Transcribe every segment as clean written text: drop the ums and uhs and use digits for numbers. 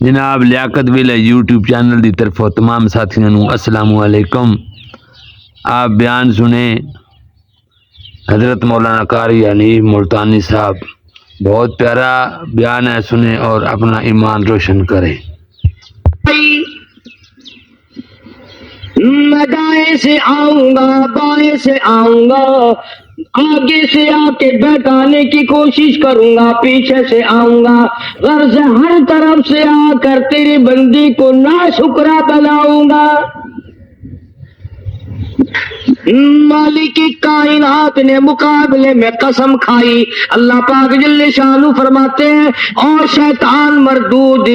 جناب لیاقت ویلا YouTube channel دی طرف تمام ساتھیوں نو السلام علیکم۔ آپ بیان سنیں حضرت مولانا قاری حنیف ملتانی صاحب، بہت پیارا بیان ہے، سنیں اور اپنا ایمان روشن کریں۔ میں دائیں سے آؤں گا، بائیں سے آؤں گا، آگے سے آ کے بیٹھانے کی کوشش کروں گا، پیچھے سے آؤں گا، غرض ہر طرف سے آ کر تیری بندی کو ناشکرا بناؤں گا۔ مالک کائنات نے مقابلے میں قسم کھائی۔ اللہ پاک جل شانہ فرماتے ہیں اور شیطان مردود،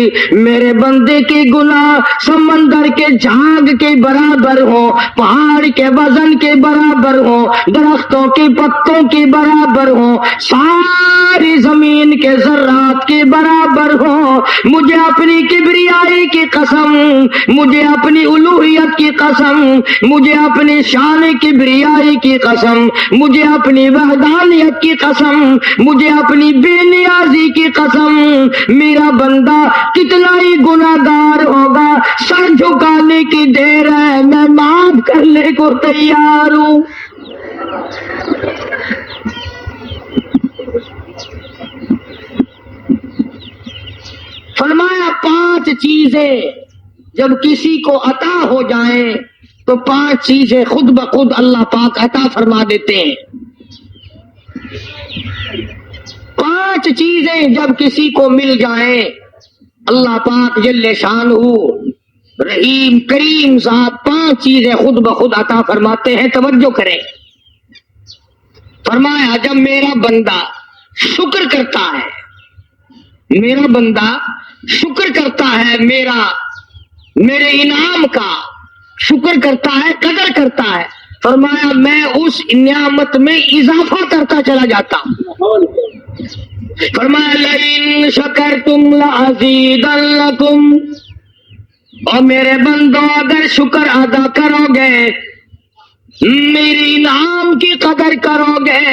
میرے بندے کے گناہ سمندر کے جھاگ کے برابر ہو، پہاڑ کے وزن کے برابر ہو، درختوں کے پتوں کے برابر ہو، ساری زمین کے ذرات کے برابر ہو، مجھے اپنی کبریائی کی قسم، مجھے اپنی الوہیت کی قسم، مجھے اپنی شان کبریائی کی قسم، مجھے اپنی وحدانیت کی قسم، مجھے اپنی بے نیازی کی قسم، میرا بندہ کتنا ہی گناہگار ہوگا، سر جھکانے کی دیر ہے، میں معاف کرنے کو تیار ہوں۔ فرمایا 5 چیزیں جب کسی کو عطا ہو جائیں تو 5 چیزیں خود بخود اللہ پاک عطا فرما دیتے ہیں۔ 5 چیزیں جب کسی کو مل جائیں اللہ پاک جل شانہ رحیم کریم ذات 5 چیزیں خود بخود عطا فرماتے ہیں۔ توجہ کریں، فرمایا جب میرا بندہ شکر کرتا ہے، میرا بندہ شکر کرتا ہے، میرے انعام کا شکر کرتا ہے، قدر کرتا ہے، فرمایا میں اس نعمت میں اضافہ کرتا چلا جاتا ہوں۔ فرمایا لئن شکرتم لأزیدنکم، اور میرے بندوں اگر شکر ادا کرو گے، میری انعام کی قدر کرو گے،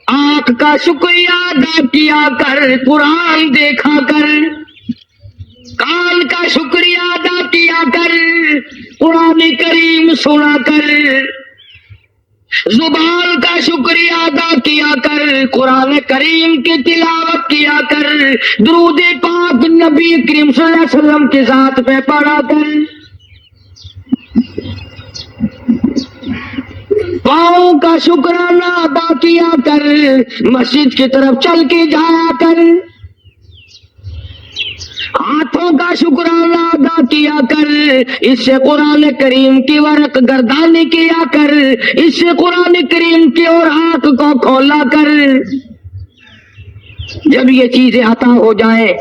آنکھ کا شکریہ ادا کیا کر، قرآن دیکھا کر، کان کا شکریہ ادا کیا کر، قرآن کریم سنا کر، زبان کا شکریہ ادا کیا کر، قرآن کریم کی تلاوت کیا کر، درود پاک نبی کریم صلی اللہ علیہ وسلم کی ذات پہ پڑھا کر، پاؤں کا شکرانہ ادا کیا کر، مسجد کی طرف چل کے جایا کر، ہاتھوں کا شکرانہ ادا کیا کر، اس سے قرآن کریم کی ورق گردانی کیا کر، اس سے قرآن کریم کی اور آنکھ کو کھولا کر۔ جب یہ چیزیں عطا ہو جائیں،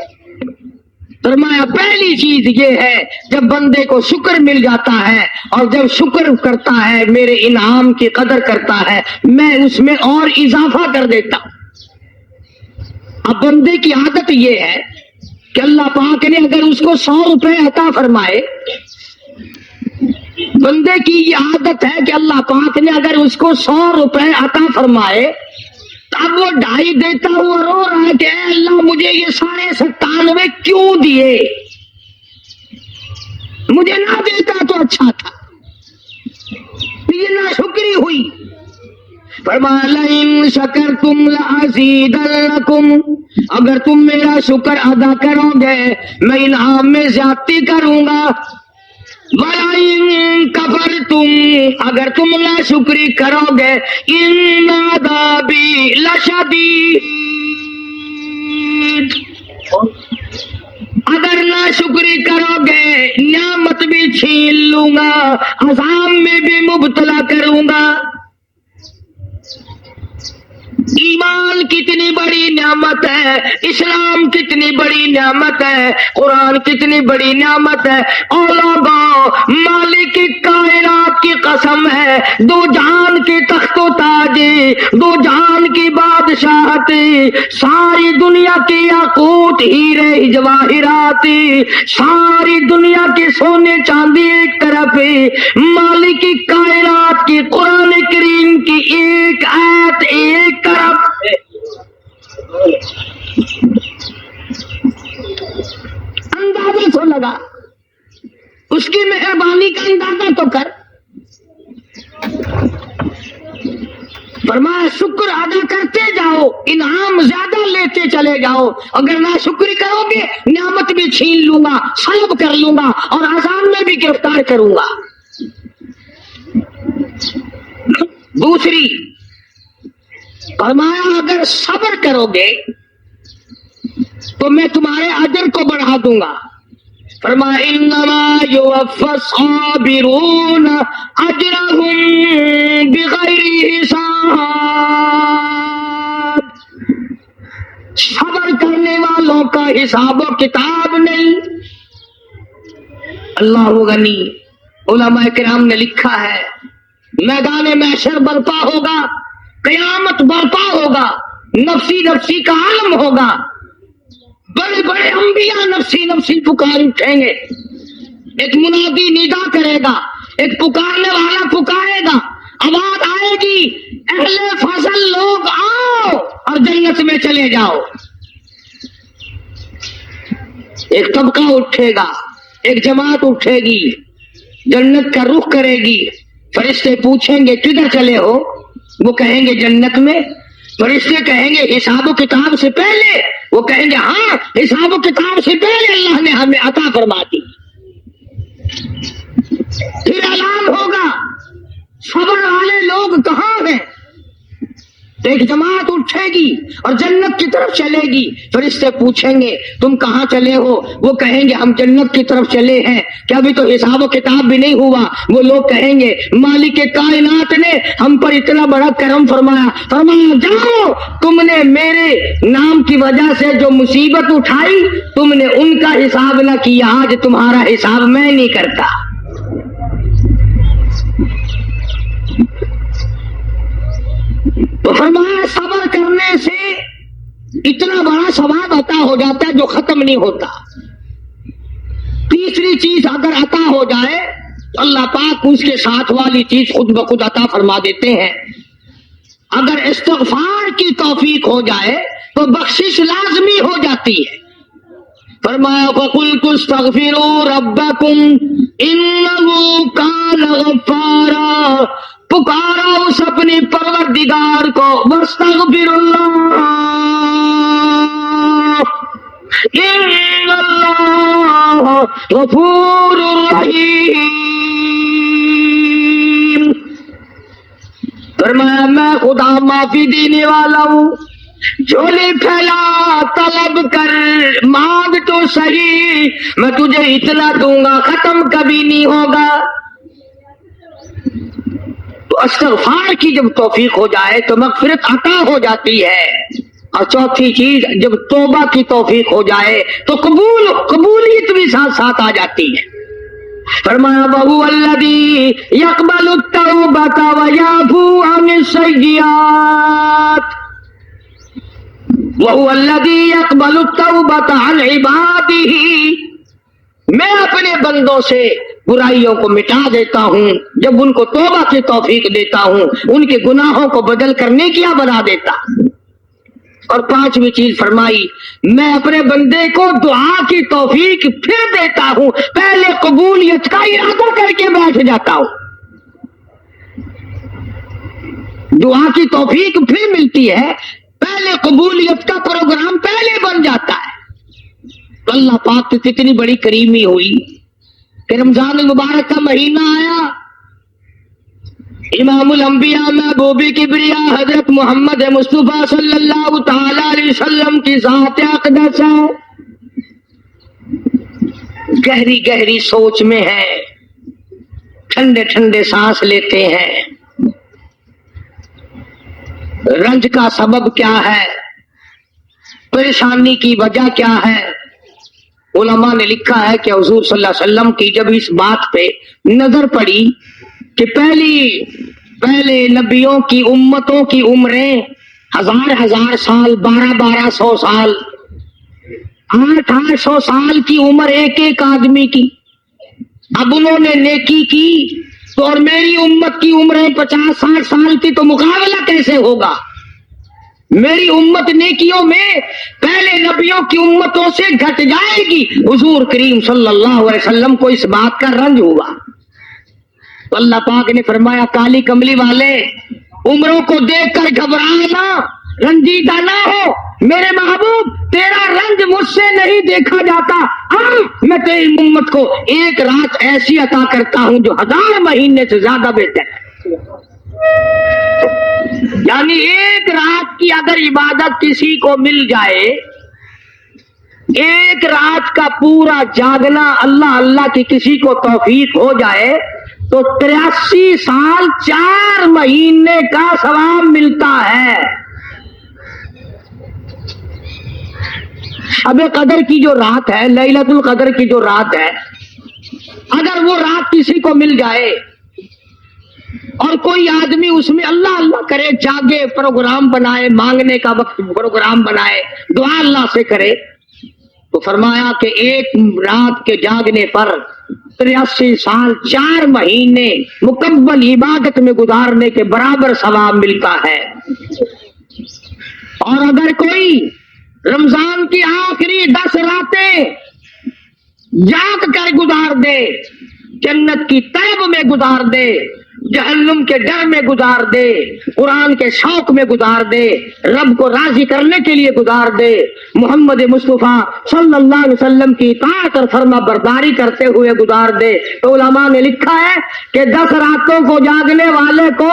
فرمایا پہلی چیز یہ ہے جب بندے کو شکر مل جاتا ہے اور جب شکر کرتا ہے، میرے انعام کی قدر کرتا ہے، میں اس میں اور اضافہ کر دیتا ہوں۔ اب بندے کی عادت یہ ہے کہ اللہ پاک نے اگر اس کو 100 روپے عطا فرمائے، بندے کی یہ عادت ہے کہ اللہ پاک نے اگر اس کو 100 روپے عطا فرمائے، تب وہ 2.5 دیتا ہوا رو رہا ہے کہ اے اللہ مجھے یہ 97.5 کیوں دیے، مجھے نہ دیتا تو اچھا تھا، یہ ناشکری ہوئی۔ فرمایا لئن شکرتم لأزیدنکم، اگر تم میرا شکر ادا کرو گے میں انعام میں زیادتی کروں گا، وَلَئِن کَفَرْتُمْ، اگر تم ناشکری کرو گے، إِنَّ عَذَابِي لَشَدِيدٌ، اگر ناشکری کرو گے نعمت بھی چھین لوں گا، عذاب میں بھی مبتلا کروں گا۔ ایمان کتنی بڑی نعمت ہے، اسلام کتنی بڑی نعمت ہے، قرآن کتنی بڑی نعمت ہے۔ اور لوگوں، مالک کائنات کی قسم ہے، دو جہان کی تخت و تاج، دو جہان کی بادشاہت، ساری دنیا کی یاقوت ہیرے جواہرات، ساری دنیا کے سونے چاندی ایک طرف، مالک کائنات کی قرآن کریم کی ایک آیت ایک طرف، گا. اس کی مہربانی کا اندازہ تو کر. فرمایا شکر ادا کرتے جاؤ, انعام زیادہ لیتے چلے جاؤ. اگر نہ شکر کرو گے نعمت بھی چھین لوں گا, سلب کر لوں گا اور عذاب میں بھی گرفتار کروں گا. دوسری فرمایا اگر صبر کرو گے تو میں تمہارے اجر کو بڑھا دوں گا. فرمایا انما یوفی الصابرون اجرهم بغیر حساب. صبر کرنے والوں کا حساب و کتاب نہیں. اللہ غنی. علماء کرام نے لکھا ہے میدان محشر برپا ہوگا, قیامت برپا ہوگا, نفسی نفسی کا عالم ہوگا, بڑے بڑے انبیاء نفسی نفسی پکار اٹھیں گے. ایک منادی ندا کرے گا, ایک پکارنے والا پکارے گا, آواز آئے گی اہل فضل لوگ آؤ اور جنت میں چلے جاؤ. ایک طبقہ اٹھے گا, ایک جماعت اٹھے گی, جنت کا رخ کرے گی. فرشتے پوچھیں گے کدھر چلے ہو؟ وہ کہیں گے جنت میں. فرشتے کہیں گے حساب و کتاب سے پہلے؟ وہ کہیں گے ہاں حساب و کتاب سے پہلے اللہ نے ہمیں عطا فرما دی. پھر اعلان ہوگا صبر والے لوگ کہاں ہیں؟ تو ایک جماعت اٹھے گی اور جنت کی طرف چلے گی. فرشتے پوچھیں گے تم کہاں چلے ہو؟ وہ کہیں گے ہم جنت کی طرف چلے ہیں. کیا ابھی تو حساب و کتاب بھی نہیں ہوا؟ وہ لوگ کہیں گے مالک کائنات نے ہم پر اتنا بڑا کرم فرمایا. فرمایا جاؤ, تم نے میرے نام کی وجہ سے جو مصیبت اٹھائی تم نے ان کا حساب نہ کیا, آج تمہارا حساب میں نہیں کرتا. تو فرمایا صبر کرنے سے اتنا بڑا ثواب عطا ہو جاتا ہے جو ختم نہیں ہوتا. تیسری چیز اگر عطا ہو جائے تو اللہ پاک اس کے ساتھ والی چیز خود بخود عطا فرما دیتے ہیں. اگر استغفار کی توفیق ہو جائے تو بخشش لازمی ہو جاتی ہے. فرمایا فَقُلْتُ اسْتَغْفِرُوا رَبَّكُمْ إِنَّهُ كَانَ غَفَّارًا. پکارا اس اپنی پروردگار کو, واستغفر اللہ ان اللہ غفور رحیم. فرمایا میں خدا معافی دینے والا ہوں. جھولی پھیلا, طلب کر, مانگ تو صحیح, میں تجھے اتنا دوں گا, ختم کبھی نہیں ہوگا. تو استغفار کی جب توفیق ہو جائے تو مغفرت عطا ہو جاتی ہے. اور چوتھی چیز جب توبہ کی توفیق ہو جائے تو قبولیت بھی ساتھ ساتھ آ جاتی ہے. فرمایا وَهُوَ الَّذِي يَقْبَلُ التَّوْبَةَ وَيَعْفُو عَنِ السَّيِّئَاتِ. وَهُوَ الَّذِي يَقْبَلُ التَّوْبَةَ عَنْ عِبَادِهِ. میں اپنے بندوں سے برائیوں کو مٹا دیتا ہوں جب ان کو توبہ کی توفیق دیتا ہوں, ان کے گناہوں کو بدل کر نیکیاں بنا دیتا. اور پانچویں چیز فرمائی میں اپنے بندے کو دعا کی توفیق پھر دیتا ہوں, پہلے قبولیت کا ارادہ کر کے بیٹھ جاتا ہوں. دعا کی توفیق پھر ملتی ہے, پہلے قبولیت کا پروگرام پہلے بن جاتا ہے. تو اللہ پاک کی کتنی بڑی کریمی ہوئی کہ رمضان المبارک کا مہینہ آیا, امام الانبیاء محبوب کبریا حضرت محمد مصطفیٰ صلی اللہ تعالی علیہ وسلم کی ذات اقدس ہے, گہری گہری سوچ میں ہے, ٹھنڈے ٹھنڈے سانس لیتے ہیں. رنج کا سبب کیا ہے, پریشانی کی وجہ کیا ہے؟ علماء نے لکھا ہے کہ حضور صلی اللہ علیہ وسلم کی جب اس بات پہ نظر پڑی کہ پہلے نبیوں کی امتوں کی عمریں 1000 سال, 1200 سال, 800 سال کی عمر ایک ایک آدمی کی. اب انہوں نے نیکی کی تو اور میری امت کی عمریں 50-60 سال کی, تو مقابلہ کیسے ہوگا؟ میری امت نیکیوں میں پہلے نبیوں کی امتوں سے گھٹ جائے گی۔ حضور کریم صلی اللہ علیہ وسلم کو اس بات کا رنج ہوا تو اللہ پاک نے فرمایا کالی کملی والے عمروں کو دیکھ کر گھبرانا، رنجیدہ نہ ہو، میرے محبوب تیرا رنج مجھ سے نہیں دیکھا جاتا، میں تیری امت کو ایک رات ایسی عطا کرتا ہوں جو 1000 مہینے سے زیادہ بہتر ہے۔ یعنی ایک رات کی اگر عبادت کسی کو مل جائے، ایک رات کا پورا جاگنا اللہ اللہ کی کسی کو توفیق ہو جائے تو 83 سال 4 مہینے کا ثواب ملتا ہے۔ شب قدر کی جو رات ہے، لیلۃ القدر کی جو رات ہے، اگر وہ رات کسی کو مل جائے اور کوئی آدمی اس میں اللہ اللہ کرے، جاگے، پروگرام بنائے، مانگنے کا وقت پروگرام بنائے، دعا اللہ سے کرے، تو فرمایا کہ ایک رات کے جاگنے پر 83 سال 4 مہینے مکمل عبادت میں گزارنے کے برابر ثواب ملتا ہے۔ اور اگر کوئی رمضان کی آخری 10 راتیں جاگ کر گزار دے، جنت کی طلب میں گزار دے، جہنم کے ڈر میں گزار دے، قرآن کے شوق میں گزار دے، رب کو راضی کرنے کے لیے گزار دے، محمد مصطفیٰ صلی اللہ علیہ وسلم کی اطاعت اور فرما برداری کرتے ہوئے گزار دے، تو علماء نے لکھا ہے کہ 10 راتوں کو جاگنے والے کو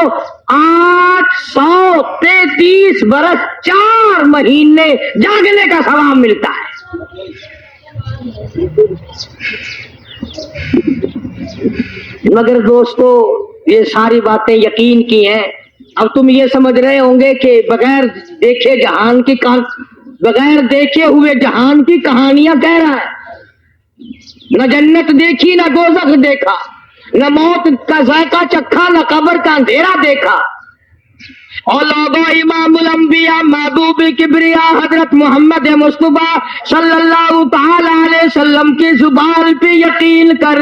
833 برس 4 مہینے جاگنے کا ثواب ملتا ہے۔ مگر دوستو یہ ساری باتیں یقین کی ہیں۔ اب تم یہ سمجھ رہے ہوں گے کہ بغیر دیکھے ہوئے جہان کی کہانیاں کہہ رہا ہے، نہ جنت دیکھی، نہ دوزخ دیکھا، نہ موت کا ذائقہ چکھا، نہ قبر کا اندھیرا دیکھا۔ اور لوگوں امام الانبیاء محبوب کبریا حضرت محمد مصطفیٰ صلی اللہ تعالی علیہ وسلم کی زبان پہ یقین کر،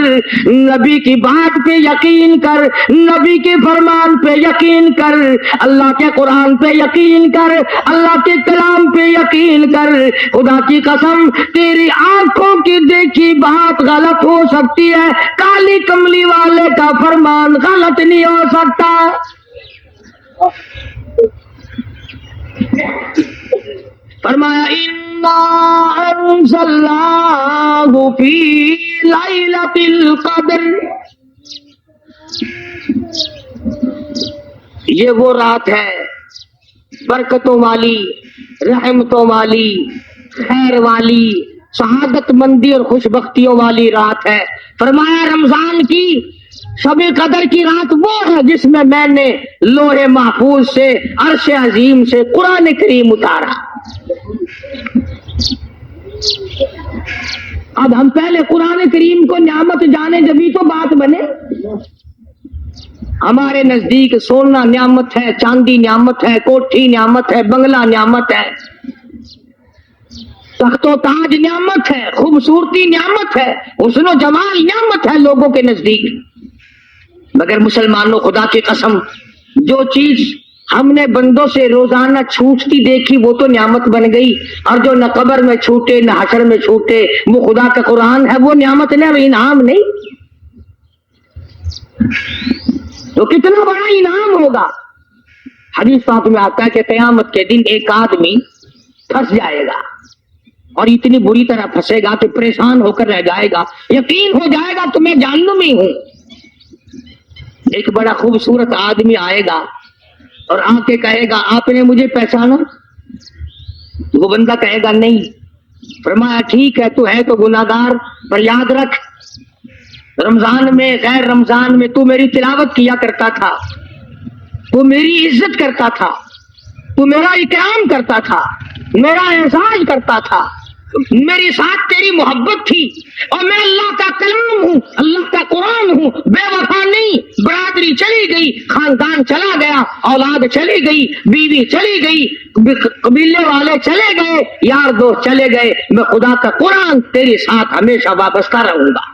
نبی کی بات پہ یقین کر، نبی کے فرمان پہ یقین کر، اللہ کے قرآن پہ یقین کر، اللہ کے کلام پہ یقین کر۔ خدا کی قسم تیری آنکھوں کی دیکھی بات غلط ہو سکتی ہے، کالی کملی والے کا فرمان غلط نہیں ہو سکتا۔ فرمایا اِنَّا أَنزَلْنَاهُ فِي لَيْلَةِ الْقَدْرِ، یہ وہ رات ہے برکتوں والی، رحمتوں والی، خیر والی، سعادت مندی اور خوش بختیوں والی رات ہے۔ فرمایا رمضان کی شب قدر کی رات وہ ہے جس میں نے لوح محفوظ سے، عرش عظیم سے قرآن کریم اتارا۔ اب ہم پہلے قرآن کریم کو نعمت جانے جبھی تو بات بنے۔ ہمارے نزدیک سونا نعمت ہے، چاندی نعمت ہے، کوٹھی نعمت ہے، بنگلہ نعمت ہے، تخت و تاج نعمت ہے، خوبصورتی نعمت ہے، حسن و جمال نعمت ہے لوگوں کے نزدیک۔ مگر مسلمانوں خدا کی قسم جو چیز ہم نے بندوں سے روزانہ چھوٹتی دیکھی وہ تو نعمت بن گئی، اور جو نہ قبر میں چھوٹے نہ حشر میں چھوٹے وہ خدا کا قرآن ہے، وہ نعمت نہیں، وہ انعام نہیں، تو کتنا بڑا انعام ہوگا۔ حدیث پاک میں آتا ہے کہ قیامت کے دن ایک آدمی پھنس جائے گا، اور اتنی بری طرح پھنسے گا کہ پریشان ہو کر رہ جائے گا، یقین ہو جائے گا کہ میں جہنمی ہوں۔ ایک بڑا خوبصورت آدمی آئے گا اور آ کے کہے گا آپ نے مجھے پہچانا؟ وہ بندہ کہے گا نہیں۔ فرمایا ٹھیک ہے، تو ہے تو گناہگار، پر یاد رکھ رمضان میں غیر رمضان میں تو میری تلاوت کیا کرتا تھا، تو میری عزت کرتا تھا، تو میرا اکرام کرتا تھا، میرا احسان کرتا تھا، میری ساتھ تیری محبت تھی، اور میں اللہ کا کلام ہوں، اللہ کا قرآن ہوں، بے وفا نہیں۔ برادری چلی گئی، خاندان چلا گیا، اولاد چلی گئی، بیوی چلی گئی، قبیلے والے چلے گئے، یار دوست چلے گئے، میں خدا کا قرآن تیرے ساتھ ہمیشہ وابستہ رہوں گا۔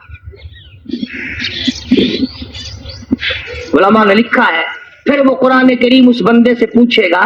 علماء نے لکھا ہے پھر وہ قرآن کریم اس بندے سے پوچھے گا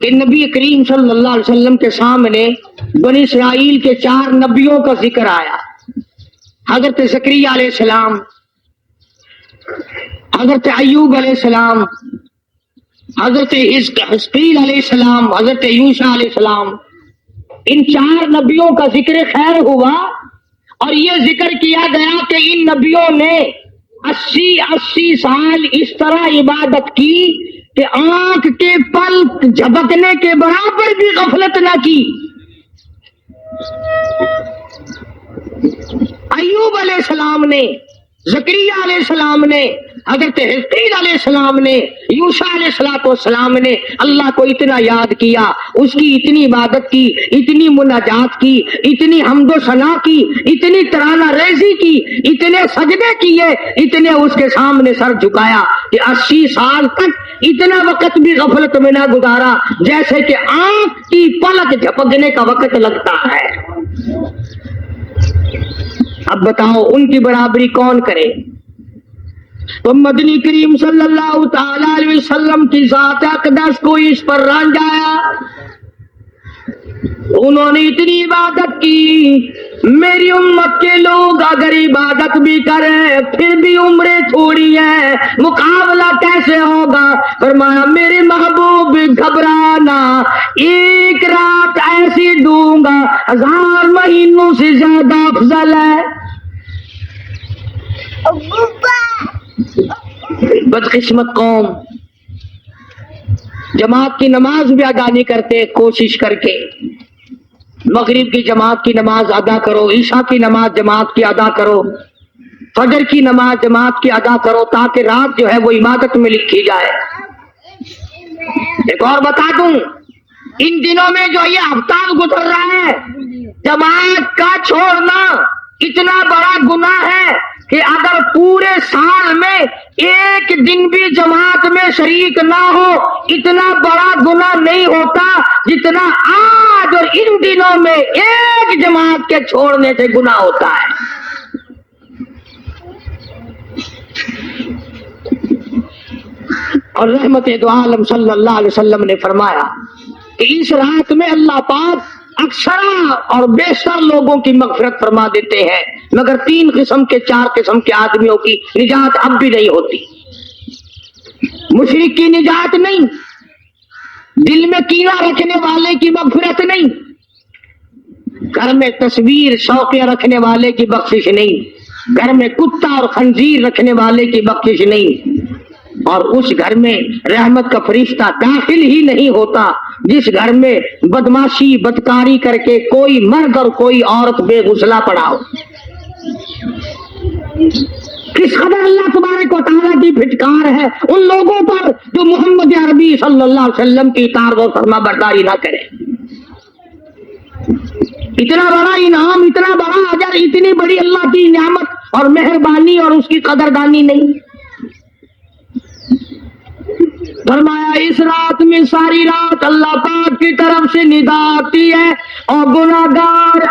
کہ نبی کریم صلی اللہ علیہ وسلم کے سامنے بنی اسرائیل کے 4 نبیوں کا ذکر آیا. حضرت زکریا علیہ السلام، حضرت ایوب علیہ السلام، حضرت حزقیل علیہ السلام، حضرت یوشع علیہ السلام. ان 4 نبیوں کا ذکر خیر ہوا اور یہ ذکر کیا گیا کہ ان نبیوں نے 80 سال اس طرح عبادت کی کہ آنکھ کے پلک جھپکنے کے برابر بھی غفلت نہ کی. ایوب علیہ السلام نے، زکریا علیہ السلام نے، حضرت حزقیل علیہ السلام نے، یوشع علیہ السلام نے اللہ کو اتنا یاد کیا، اس کی اتنی عبادت کی، اتنی مناجات کی، اتنی حمد و ثنا کی، اتنی ترانہ ریزی کی، اتنے سجدے کیے، اتنے اس کے سامنے سر جھکایا کہ 80 سال تک اتنا وقت بھی غفلت میں نہ گزارا جیسے کہ آنکھ کی پلک جھپکنے کا وقت لگتا ہے. اب بتاؤ ان کی برابری کون کرے؟ تو مدنی کریم صلی اللہ تعالی علیہ وسلم کی ذات اقدس کو اس پر رنجایا. انہوں نے اتنی عبادت کی. میری امت کے لوگ اگر عبادت بھی کریں پھر بھی عمریں تھوڑی ہیں، مقابلہ کیسے ہوگا؟ فرمایا میرے محبوب گھبرانا، ایک رات ایسی دوں گا 1000 مہینوں سے زیادہ افضل ہے. بدقسمت قوم جماعت کی نماز بھی ادا نہیں کرتے. کوشش کر کے مغرب کی جماعت کی نماز ادا کرو، عشاء کی نماز جماعت کی ادا کرو، فجر کی نماز جماعت کی ادا کرو تاکہ رات جو ہے وہ عبادت میں لکھی جائے. ایک اور بتا دوں، ان دنوں میں جو یہ ہفتہ گزر رہا ہے جماعت کا چھوڑنا اتنا بڑا گناہ ہے کہ اگر پورے سال میں ایک دن بھی جماعت میں شریک نہ ہو اتنا بڑا گناہ نہیں ہوتا جتنا آج اور ان دنوں میں ایک جماعت کے چھوڑنے سے گناہ ہوتا ہے. اور رحمت دو عالم صلی اللہ علیہ وسلم نے فرمایا کہ اس رات میں اللہ پاک اکثر اور بیشتر لوگوں کی مغفرت فرما دیتے ہیں، مگر 3 قسم کے 4 قسم کے آدمیوں کی نجات اب بھی نہیں ہوتی. مشرک کی نجات نہیں، دل میں کینہ رکھنے والے کی مغفرت نہیں، گھر میں تصویر شوقیہ رکھنے والے کی بخشش نہیں، گھر میں کتا اور خنزیر رکھنے والے کی بخشش نہیں، اور اس گھر میں رحمت کا فرشتہ داخل ہی نہیں ہوتا جس گھر میں بدماشی بدکاری کر کے کوئی مرد اور کوئی عورت بے غسلہ پڑا ہو. کس قدر اللہ تبارک و تعالیٰ کی پھٹکار ہے ان لوگوں پر جو محمد عربی صلی اللہ علیہ وسلم کی اطاعت و فرما برداری نہ کرے. اتنا بڑا انعام، اتنا بڑا اجر، اتنی بڑی اللہ کی نعمت اور مہربانی اور اس کی قدردانی نہیں. فرمایا اس رات میں ساری رات اللہ پاک کی طرف سے ندا آتی ہے، اور گناہگار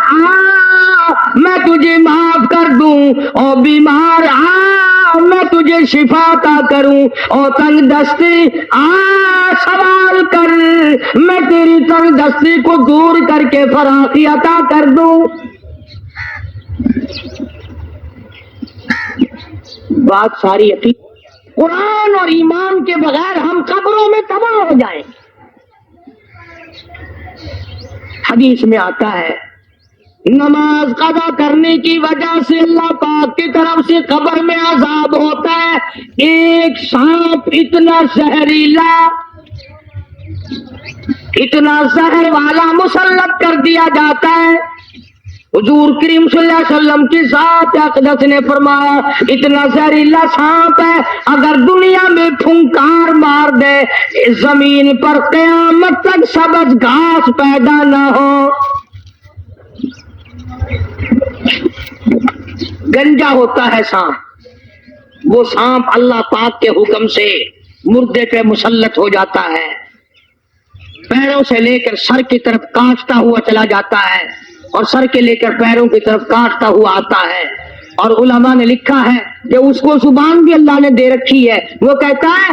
میں تجھے معاف کر دوں، اور بیمار میں تجھے شفا عطا کروں، اور تنگ دستی سوال کر میں تیری تنگ دستی کو دور کر کے فراخی عطا کر دوں. بات ساری حقیقت قرآن اور ایمان کے بغیر ہم قبروں میں تباہ ہو جائیں. حدیث میں آتا ہے نماز قضا کرنے کی وجہ سے اللہ پاک کی طرف سے قبر میں عذاب ہوتا ہے. ایک سانپ اتنا زہریلا، اتنا زہر والا مسلط کر دیا جاتا ہے. حضور کریم صلی اللہ علیہ وسلم کی ذات اقدس نے فرمایا اتنا زہریلا سانپ ہے اگر دنیا میں پھنکار مار دے زمین پر قیامت تک سبز گھاس پیدا نہ ہو. گنجا ہوتا ہے سانپ، وہ سانپ اللہ پاک کے حکم سے مردے پہ مسلط ہو جاتا ہے، پیروں سے لے کر سر کی طرف کاٹتا ہوا چلا جاتا ہے اور سر کے لے کر پیروں کی طرف کاٹتا ہوا آتا ہے. اور علماء نے لکھا ہے کہ اس کو زبان بھی اللہ نے دے رکھی ہے، وہ کہتا ہے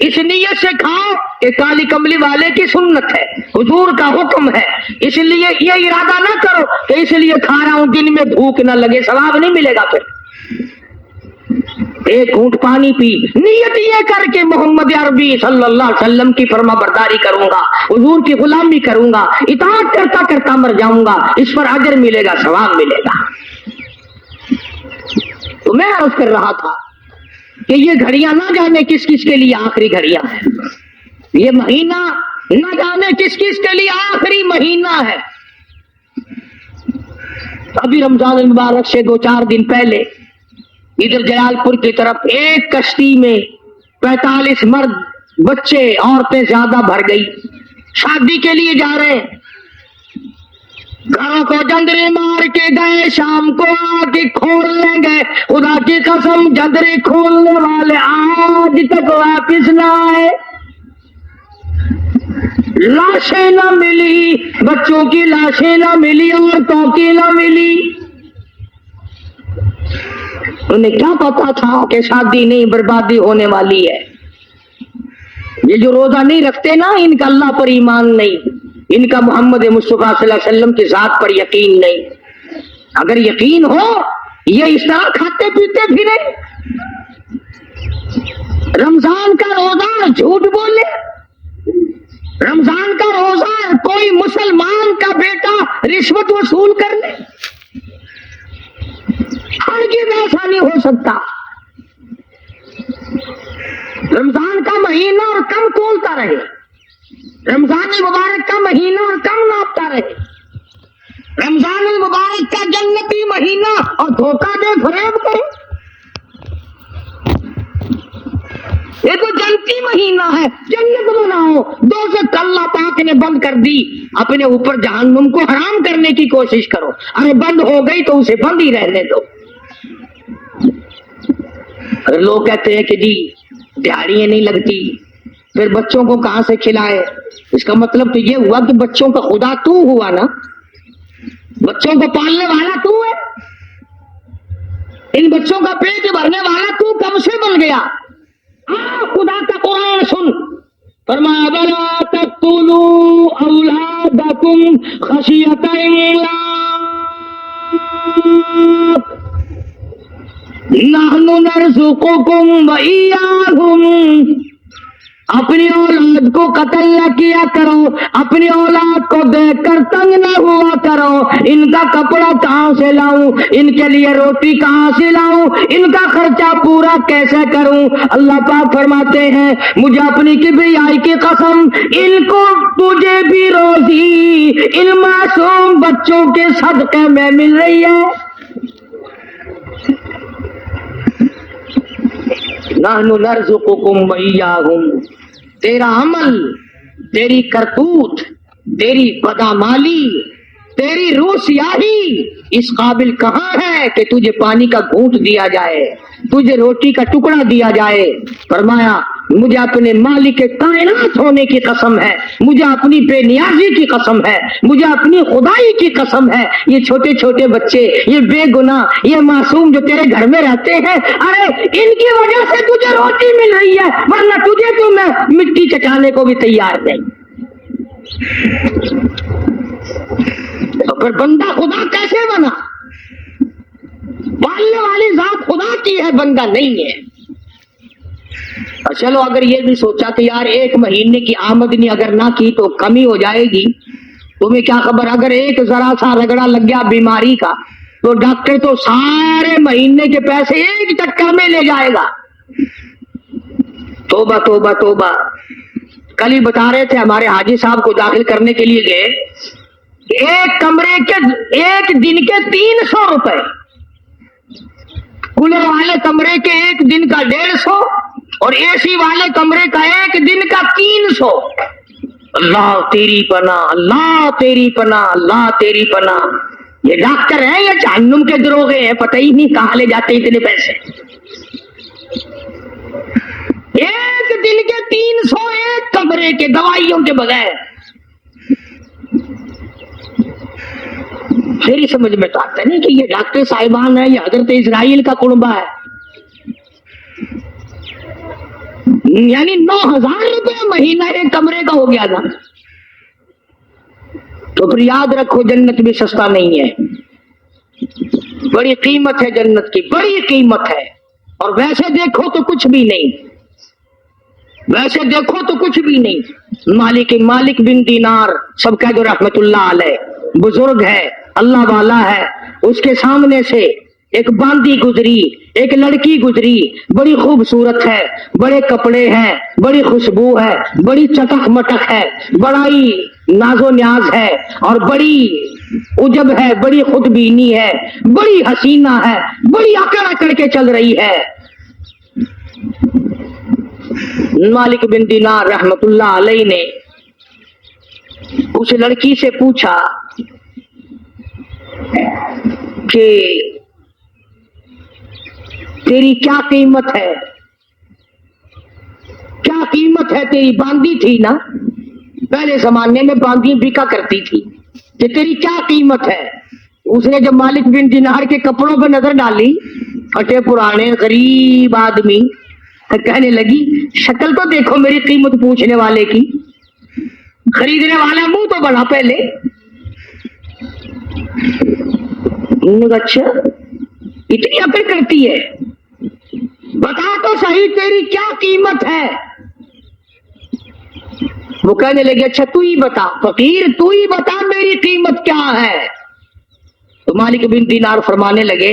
اس نیت سے کھاؤ کہ کالی کملی والے کی سنت ہے، حضور کا حکم ہے، اس لیے یہ ارادہ نہ کرو کہ اس لیے کھا رہا ہوں دن میں بھوک نہ لگے، ثواب نہیں ملے گا۔ پھر ایک گھونٹ پانی پی، نیت یہ کر کے محمد عربی صلی اللہ علیہ وسلم کی فرما برداری کروں گا، حضور کی غلامی کروں گا، اطاعت کرتا کرتا مر جاؤں گا، اس پر اجر ملے گا، ثواب ملے گا۔ تو میں عرض کر رہا تھا کہ یہ گھڑیاں نہ جانے کس کس کے لیے آخری گھڑیاں ہیں، یہ مہینہ نہ جانے کس کس کے لیے آخری مہینہ ہے۔ ابھی رمضان المبارک سے 2-4 دن پہلے ادھر جلال پور کی طرف ایک کشتی میں 45 مرد، بچے، عورتیں زیادہ بھر گئی، شادی کے لیے جا رہے ہیں، گھروں کو جندرے مار کے گئے، شام کو آ کے کھول لیں گے، خدا کی قسم جندرے کھولنے والے آج تک واپس نہ آئے، لاشیں نہ ملی، بچوں کی لاشیں نہ ملی، عورتوں کی نہ ملی۔ انہیں کیا پتا تھا کہ شادی نہیں بربادی ہونے والی ہے۔ یہ جو روزہ نہیں رکھتے نا، ان کا اللہ پر ایمان نہیں، ان کا محمد مصطفیٰ صلی اللہ علیہ وسلم کی ذات پر یقین نہیں۔ اگر یقین ہو یہ اس طرح کھاتے پیتے پھرے، رمضان کا روزہ جھوٹ بولے، رمضان کا روزہ کوئی مسلمان کا بیٹا رشوت وصول کر لے، ہرگز ایسا نہیں ہو سکتا۔ رمضان کا مہینہ اور کم تولتا رہے، رمضان المبارک کا مہینہ اور کم ناپتا رہے، رمضان المبارک کا جنتی مہینہ اور دھوکہ دے فریب کرے۔ یہ تو جنتی مہینہ ہے، جنت بناؤ، دوزخ اللہ پاک نے بند کر دی، اپنے اوپر جہنم کو حرام کرنے کی کوشش کرو، ارے بند ہو گئی تو اسے بند ہی رہنے دو۔ لوگ کہتے ہیں کہ جی دیہڑیاں نہیں لگتی، پھر بچوں کو کہاں سے کھلائے؟ اس کا مطلب تو یہ ہوا کہ بچوں کا خدا تو ہوا نا، بچوں کو پالنے والا تو ہے، ان بچوں کا پیٹ بھرنے والا تو کب سے بن گیا؟ خدا کا قرآن سن، فرمایا وَلَا تَقْتُلُوا أَوْلَادَكُمْ خَشْيَةَ إِمْلَاقٍ نحن نرزقكم وإياهم۔ اپنی اولاد کو قتل نہ کیا کرو، اپنی اولاد کو دیکھ کر تنگ نہ ہوا کرو، ان کا کپڑا کہاں سے لاؤں، ان کے لیے روٹی کہاں سے لاؤں، ان کا خرچہ پورا کیسے کروں؟ اللہ پاک فرماتے ہیں مجھے اپنی کبریائی کی قسم، ان کو تجھے بھی روزی ان معصوم بچوں کے صدقے میں مل رہی ہے۔ نحن نرزقکم وإیاہم، تیرا عمل، تیری کرتوت، تیری بدعمالی، تیری روح سیاہی اس قابل کہاں ہے کہ تجھے پانی کا گھونٹ دیا جائے، تجھے روٹی کا ٹکڑا دیا جائے؟ فرمایا مجھے اپنے مالک کائنات ہونے کی قسم ہے، مجھے اپنی بے نیازی کی قسم ہے، مجھے اپنی خدائی کی قسم ہے، یہ چھوٹے چھوٹے بچے، یہ بے گناہ، یہ معصوم جو تیرے گھر میں رہتے ہیں، ارے ان کی وجہ سے تجھے روٹی مل رہی ہے، ورنہ تجھے تو میں مٹی چٹانے کو بھی تیار نہیں۔ تو پھر بندہ خدا کیسے بنا؟ پالنے والی ذات خدا کی ہے، بندہ نہیں ہے۔ چلو اگر یہ بھی سوچا کہ یار ایک مہینے کی آمدنی اگر نہ کی تو کمی ہو جائے گی، تمہیں کیا خبر، اگر ایک ذرا سا رگڑا لگ گیا بیماری کا تو ڈاکٹر تو سارے مہینے کے پیسے ایک چکر میں لے جائے گا۔ توبہ توبہ توبہ۔ کل ہی بتا رہے تھے ہمارے حاجی صاحب کو داخل کرنے کے لیے گئے، ایک کمرے کے ایک دن کے 300 روپے، کولر والے کمرے کے ایک دن کا 150 اور اے سی والے کمرے کا ایک دن کا 300۔ اللہ تیری پناہ، اللہ تیری پناہ، اللہ تیری پناہ۔ یہ ڈاکٹر ہیں یا جہنم کے دروغے ہیں، پتہ ہی نہیں کہاں لے جاتے اتنے پیسے۔ ایک دن کے 300 ایک کمرے کے، دوائیوں کے بغیر۔ میری سمجھ میں تو آتا نہیں کہ یہ ڈاکٹر صاحبان ہے یا حضرت اسرائیل کا کنبہ ہے۔ یعنی 9,000 روپے مہینہ ایک کمرے کا ہو گیا تھا. تو پھر یاد رکھو جنت بھی سستا نہیں ہے، بڑی قیمت ہے جنت کی، بڑی قیمت ہے. اور ویسے دیکھو تو کچھ بھی نہیں، ویسے دیکھو تو کچھ بھی نہیں. مالک بن دینار سب کہہ دو رحمت اللہ علیہ، بزرگ ہے، اللہ والا ہے. اس کے سامنے سے ایک باندی گزری، ایک لڑکی گزری، بڑی خوبصورت ہے، بڑے کپڑے ہیں، بڑی خوشبو ہے، بڑی چٹک مٹک ہے، بڑا ہی ناز و نیاز ہے، اور بڑی عجب ہے، بڑی خود بینی ہے، بڑی حسینہ ہے، بڑی اکڑ اکڑ کے چل رہی ہے. مالک بن دینار رحمت اللہ علیہ نے اس لڑکی سے پوچھا کہ تیری کیا قیمت ہے، کیا قیمت ہے تیری؟ باندی تھی نا، پہلے زمانے میں باندی بکا کرتی تھی، کہ تیری کیا قیمت ہے؟ اس نے جب مالک بن دینار کے کپڑوں پہ نظر ڈالی، پھٹے پرانے غریب آدمی، کہنے لگی شکل تو دیکھو میری قیمت پوچھنے والے کی، خریدنے والا منہ تو بڑا پہلے. اچھا اتنی اکڑ کرتی ہے، بتا تو صحیح تیری کیا قیمت ہے؟ وہ کہنے لگے اچھا تو ہی بتا فقیر، تو ہی بتا میری قیمت کیا ہے. تو مالک بن دینار فرمانے لگے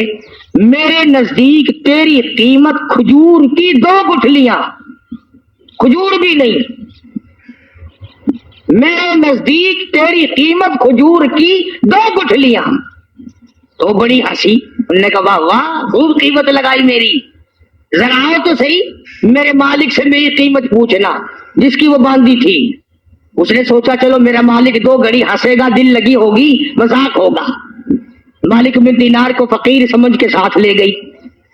میرے نزدیک تیری قیمت کھجور کی 2 گٹھلیاں، کھجور بھی نہیں، میرے نزدیک تیری قیمت کھجور کی 2 گٹھلیاں. تو بڑی ہنسی، انہوں نے کہا واہ واہ خوب قیمت لگائی میری، ذرا آؤ تو صحیح میرے مالک سے میری قیمت پوچھنا، جس کی وہ باندھی تھی. اس نے سوچا چلو میرا مالک 2 گھڑی ہنسے گا، دل لگی ہوگی، مذاق ہوگا. مالک بن دینار کو فقیر سمجھ کے ساتھ لے گئی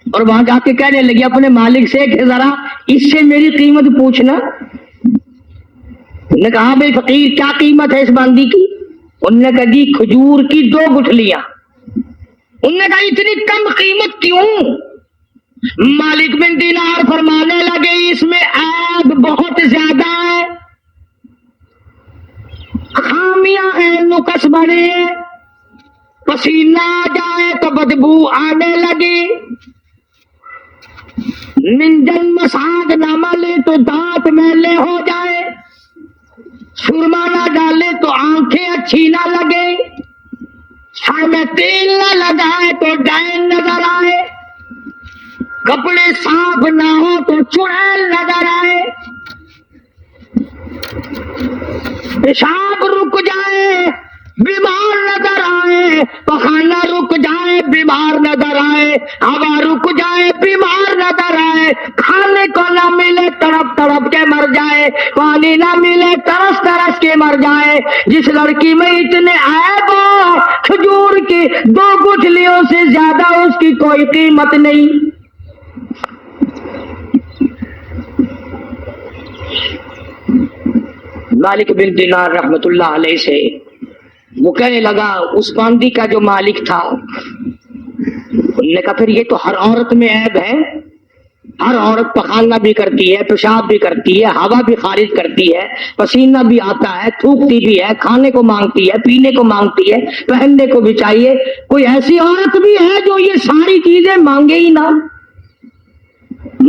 اور وہاں جا کے کہنے لگی اپنے مالک سے کہ ذرا اس سے میری قیمت پوچھنا. انہوں نے کہا بھائی فقیر کیا قیمت ہے اس باندی کی؟ انہوں نے کہا جی کھجور کی 2 گٹھلیاں. انہوں نے کہا اتنی کم قیمت کیوں؟ مالک بن دینار فرمانے لگے اس میں عیب بہت زیادہ ہے، خامیاں ہیں، نقص بڑے، پسینہ آ جائے تو بدبو آنے لگی، منجن مساج نہ ملے تو دانت میلے ہو جائے، سرما نہ ڈالے تو آنکھیں اچھی نہ لگے، سر میں تیل نہ لگائے تو ڈین نظر آئے، کپڑے صاف نہ ہو تو چڑیل نظر آئے، پیشاب رک جائے بیمار نظر آئے، پخانہ رک جائے بیمار نظر آئے، ہوا رک جائے بیمار نظر آئے، کھانے کو نہ ملے تڑپ تڑپ کے مر جائے، پانی نہ ملے ترس ترس کے مر جائے. جس لڑکی میں اتنے عیب ہو کھجور کی 2 گٹھلیوں سے زیادہ اس کی کوئی قیمت نہیں. مالک بن دینار رحمت اللہ علیہ سے وہ کہنے لگا اس باندی کا جو مالک تھا، انہوں نے کہا پھر یہ تو ہر عورت میں عیب ہے، ہر عورت پخانہ بھی کرتی ہے، پیشاب بھی کرتی ہے، ہوا بھی خارج کرتی ہے، پسینہ بھی آتا ہے، تھوکتی بھی ہے، کھانے کو مانگتی ہے، پینے کو مانگتی ہے، پہننے کو بھی چاہیے، کوئی ایسی عورت بھی ہے جو یہ ساری چیزیں مانگے ہی نہ؟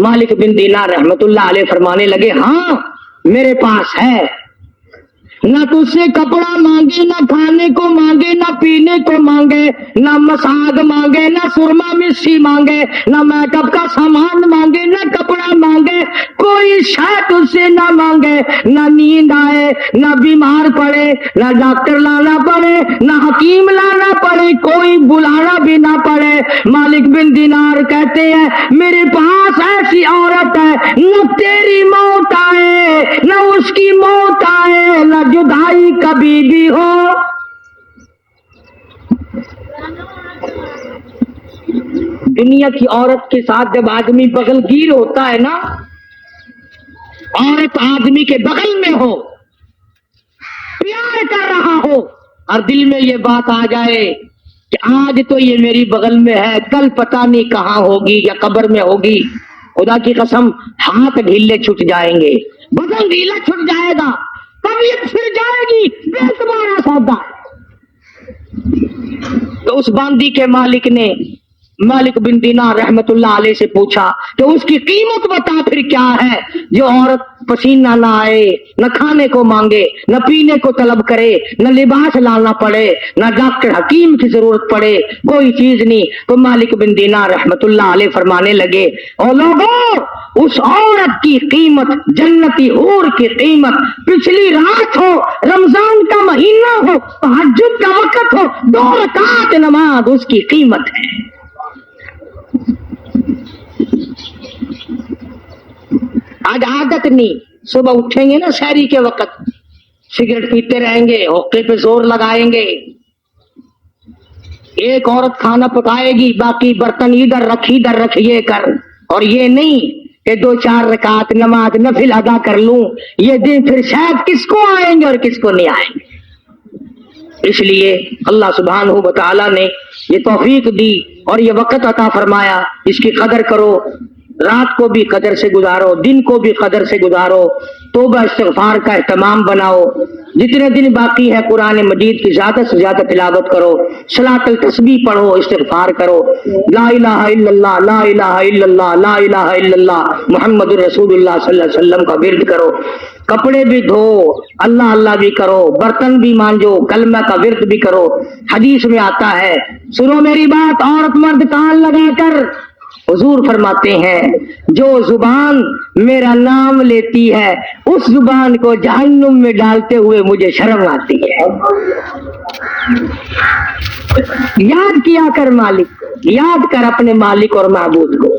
مالک بن دینار رحمت اللہ علیہ فرمانے لگے ہاں میرے پاس ہے، نہ تجھ سے کپڑا مانگے، نہ کھانے کو مانگے، نہ پینے کو مانگے، نہ مساگ مانگے، نہ سرما مسی مانگے، نہ میک اپ کا سامان مانگے، نہ کپڑا مانگے، کوئی شے تجھ سے نہ مانگے، نہ نیند آئے، نہ بیمار پڑے، نہ ڈاکٹر لانا پڑے، نہ حکیم لانا پڑے، کوئی بلانا بھی نہ پڑے. مالک بن دینار کہتے ہیں میرے پاس ایسی عورت ہے نہ تیری موت آئے نہ اس کی موت آئے نہ جدائی کبھی بھی ہو. دنیا کی عورت کے ساتھ جب آدمی بغل گیر ہوتا ہے نا، عورت آدمی کے بغل میں ہو، پیار کر رہا ہو اور دل میں یہ بات آ جائے کہ آج تو یہ میری بغل میں ہے، کل پتہ نہیں کہاں ہوگی یا قبر میں ہوگی، خدا کی قسم ہاتھ ڈھیلے چھٹ جائیں گے, بدن ڈھیلا چھٹ جائے گا, طبیعت پھر جائے گی, بے تمہارا سودا. تو اس باندی کے مالک نے مالک بن دینار رحمت اللہ علیہ سے پوچھا کہ اس کی قیمت بتا پھر کیا ہے, جو عورت پسینہ نہ آئے, نہ کھانے کو مانگے, نہ پینے کو طلب کرے, نہ لباس لانا پڑے, نہ ڈاکٹر حکیم کی ضرورت پڑے, کوئی چیز نہیں. تو مالک بن دینار رحمت اللہ علیہ فرمانے لگے, او لوگوں, اس عورت کی قیمت جنتی حور کی قیمت پچھلی رات ہو, رمضان کا مہینہ ہو, تہجد کا وقت ہو, 2 رکعت نماز اس کی قیمت ہے. آج عادت نہیں, صبح اٹھیں گے نا سحری کے وقت, سگریٹ پیتے رہیں گے, حقے پہ زور لگائیں گے. ایک عورت کھانا پکائے گی, باقی برتن ادھر رکھ یہ کر, اور یہ نہیں کہ 2-4 رکعت نماز نفل ادا کر لوں. یہ دن پھر شاید کس کو آئیں گے اور کس کو نہیں آئیں گے. اس لیے اللہ سبحانہ و تعالی نے یہ توفیق دی اور یہ وقت عطا فرمایا, اس کی قدر کرو. رات کو بھی قدر سے گزارو, دن کو بھی قدر سے گزارو, توبہ استغفار کا اہتمام بناؤ. جتنے دن باقی ہے قرآن مجید کی زیادہ سے زیادہ تلاوت کرو, صلاۃ التسبیح پڑھو, استغفار کرو, لا الہ الا اللہ, لا الہ الا اللہ, لا الہ الا اللہ محمد الرسول اللہ صلی اللہ علیہ وسلم کا ورد کرو. کپڑے بھی دھو, اللہ اللہ بھی کرو, برتن بھی مانجو, کلمہ کا ورد بھی کرو. حدیث میں آتا ہے, سنو میری بات, عورت مرد کان لگا کر, حضور فرماتے ہیں جو زبان میرا نام لیتی ہے اس زبان کو جہنم میں ڈالتے ہوئے مجھے شرم آتی ہے. یاد کیا کر مالک, یاد کر اپنے مالک اور معبود کو.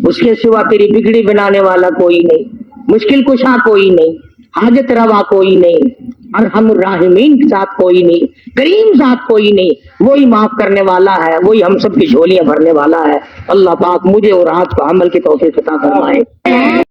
اس کے سوا تیری بگڑی بنانے والا کوئی نہیں, مشکل کشا کوئی نہیں, حاجت روا کوئی نہیں, ارحم الراحمین کے ساتھ کوئی نہیں, کریم ذات کوئی نہیں. وہی معاف کرنے والا ہے, وہی ہم سب کی جھولیاں بھرنے والا ہے. اللہ پاک مجھے اور آپ کو عمل کی توفیق عطا فرمائے.